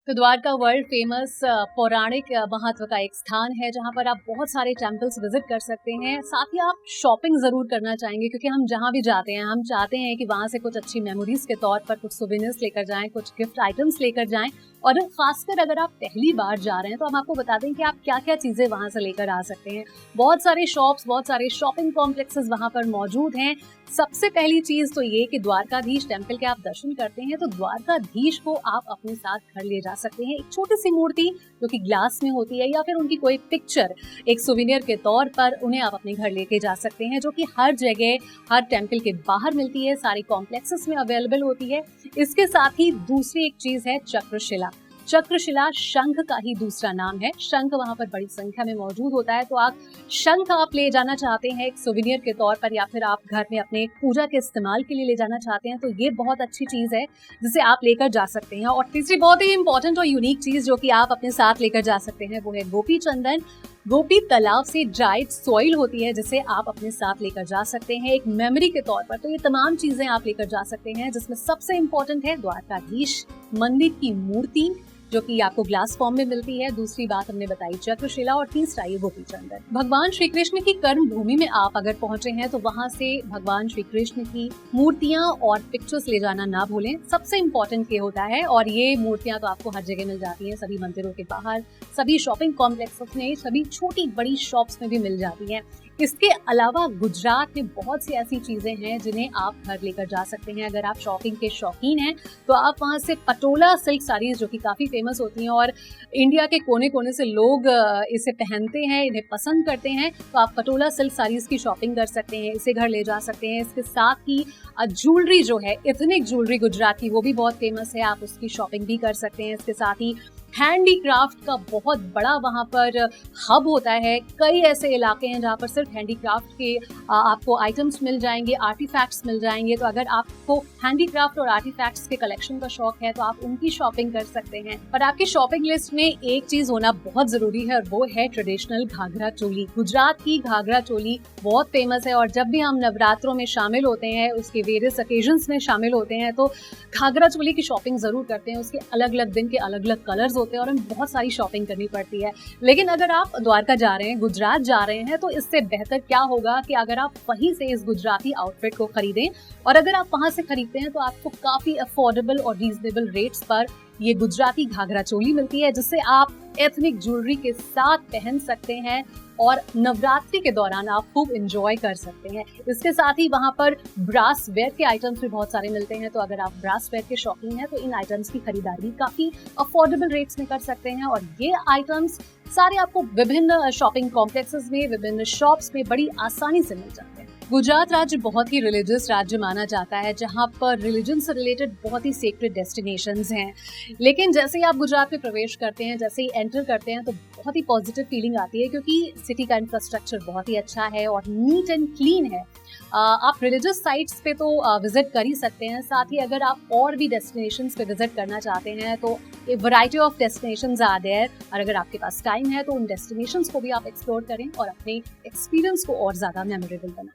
तो Dwarka world famous पौराणिक महत्व का एक स्थान है जहां पर आप बहुत सारे टेम्पल्स विजिट कर सकते हैं। साथ ही आप शॉपिंग जरूर करना चाहेंगे क्योंकि हम जहां भी जाते हैं हम चाहते हैं कि वहां से कुछ अच्छी मेमोरीज के तौर पर कुछ सोवेनिर्स लेकर जाएं, कुछ गिफ्ट आइटम्स लेकर जाएं। और खासकर अगर आप पहली बार जा रहे हैं तो हम आपको बता दें कि आप क्या क्या चीजें वहां से लेकर आ सकते हैं। बहुत सारे शॉप्स, बहुत सारे शॉपिंग कॉम्प्लेक्सेस वहां पर मौजूद हैं। सबसे पहली चीज तो ये कि द्वारकाधीश टेम्पल के आप दर्शन करते हैं तो द्वारकाधीश को आप अपने साथ घर ले जा सकते हैं। एक छोटी सी मूर्ति जो कि ग्लास में होती है या फिर उनकी कोई पिक्चर एक सोवेनियर के तौर पर उन्हें आप अपने घर लेके जा सकते हैं, जो कि हर जगह हर टेम्पल के बाहर मिलती है, सारे कॉम्प्लेक्सेस में अवेलेबल होती है। इसके साथ ही दूसरी एक चीज है चक्रशिला। चक्रशिला शंख का ही दूसरा नाम है। शंख वहां पर बड़ी संख्या में मौजूद होता है, तो आप शंख आप ले जाना चाहते हैं एक सोवेनियर के तौर पर या फिर आप घर में अपने पूजा के इस्तेमाल के लिए ले जाना चाहते हैं तो ये बहुत अच्छी चीज है जिसे आप लेकर जा सकते हैं। और तीसरी बहुत ही इंपॉर्टेंट और यूनिक चीज जो कि आप अपने साथ लेकर जा सकते हैं वो है गोपी चंदन। गोपी तालाब से ड्राइड सॉइल होती है जिसे आप अपने साथ लेकर जा सकते हैं एक मेमोरी के तौर पर। तो ये तमाम चीजें आप लेकर जा सकते हैं, जिसमें सबसे इम्पोर्टेंट है द्वारकाधीश मंदिर की मूर्ति जो कि आपको ग्लास फॉर्म में मिलती है। दूसरी बात हमने बताई चक्रशिला और तीसरा ये गोपी चंदन। भगवान श्री कृष्ण की कर्म भूमि में आप अगर पहुंचे हैं तो वहां से भगवान श्री कृष्ण की मूर्तियां और पिक्चर्स ले जाना ना भूलें। सबसे इम्पोर्टेंट ये होता है, और ये मूर्तियां तो आपको हर जगह मिल जाती हैं, सभी मंदिरों के बाहर, सभी शॉपिंग कॉम्प्लेक्सेस में, सभी छोटी बड़ी शॉप्स में भी मिल जाती हैं। इसके अलावा गुजरात में बहुत सी ऐसी चीजें हैं जिन्हें आप घर लेकर जा सकते हैं। अगर आप शॉपिंग के शौकीन हैं तो आप वहां से पटोला सिल्क साड़ीज जो कि काफी फेमस होती हैं और इंडिया के कोने कोने से लोग इसे पहनते हैं, इन्हें पसंद करते हैं, तो आप पटोला सिल्क साड़ीज की शॉपिंग कर सकते हैं, इसे घर ले जा सकते हैं। इसके साथ ही ज्वेलरी जो है, एथनिक ज्वेलरी गुजरात की, वो भी बहुत फेमस है, आप उसकी शॉपिंग भी कर सकते हैं। इसके साथ ही हैंडीक्राफ्ट का बहुत बड़ा वहाँ पर हब होता है। कई ऐसे इलाके हैं जहाँ पर सिर्फ हैंडीक्राफ्ट के आपको आइटम्स मिल जाएंगे, आर्टिफैक्ट्स मिल जाएंगे। तो अगर आपको हैंडीक्राफ्ट और आर्टिफैक्ट्स के कलेक्शन का शौक है तो आप उनकी शॉपिंग कर सकते हैं। पर आपकी शॉपिंग लिस्ट में एक चीज होना बहुत जरूरी है और वो है ट्रेडिशनल घाघरा चोली। गुजरात की घाघरा चोली बहुत फेमस है और जब भी हम नवरात्रों में शामिल होते हैं, उसके वेरियस ओकेजन्स में शामिल होते हैं तो घाघरा चोली की शॉपिंग जरूर करते हैं। उसके अलग अलग दिन के अलग अलग कलर्स होते हैं और हमें बहुत सारी शॉपिंग करनी पड़ती है। लेकिन अगर आप द्वारका जा रहे हैं, गुजरात जा रहे हैं, तो इससे बेहतर क्या होगा कि अगर आप वहीं से इस गुजराती आउटफिट को खरीदें। और अगर आप वहां से खरीदते हैं तो आपको काफी अफोर्डेबल और रीजनेबल रेट्स पर ये गुजराती घाघरा चोली मिलती है, जिससे आप एथनिक ज्वेलरी के साथ पहन सकते हैं और नवरात्रि के दौरान आप खूब एंजॉय कर सकते हैं। इसके साथ ही वहाँ पर ब्रास वेयर के आइटम्स भी बहुत सारे मिलते हैं, तो अगर आप ब्रास वेयर के शौकीन हैं तो इन आइटम्स की खरीदारी काफी अफोर्डेबल रेट्स में कर सकते हैं। और ये आइटम्स सारे आपको विभिन्न शॉपिंग कॉम्प्लेक्सेस में, विभिन्न शॉप्स में बड़ी आसानी से मिल जाते हैं। गुजरात राज्य बहुत ही रिलीजियस राज्य माना जाता है, जहाँ पर रिलीजन से रिलेटेड बहुत ही सेक्रेड डेस्टिनेशंस हैं। लेकिन जैसे ही आप गुजरात में प्रवेश करते हैं, जैसे ही एंटर करते हैं तो बहुत ही पॉजिटिव फीलिंग आती है क्योंकि सिटी का इंफ्रास्ट्रक्चर बहुत ही अच्छा है और नीट एंड क्लीन है। आप रिलीजियस साइट्स पे तो विजिट कर ही सकते हैं, साथ ही अगर आप और भी डेस्टिनेशंस पे विजिट करना चाहते हैं तो a variety of destinations are there. और अगर आपके पास टाइम है तो उन डेस्टिनेशंस को भी आप एक्सप्लोर करें और अपने एक्सपीरियंस को और ज्यादा मेमोरेबल बनाएं।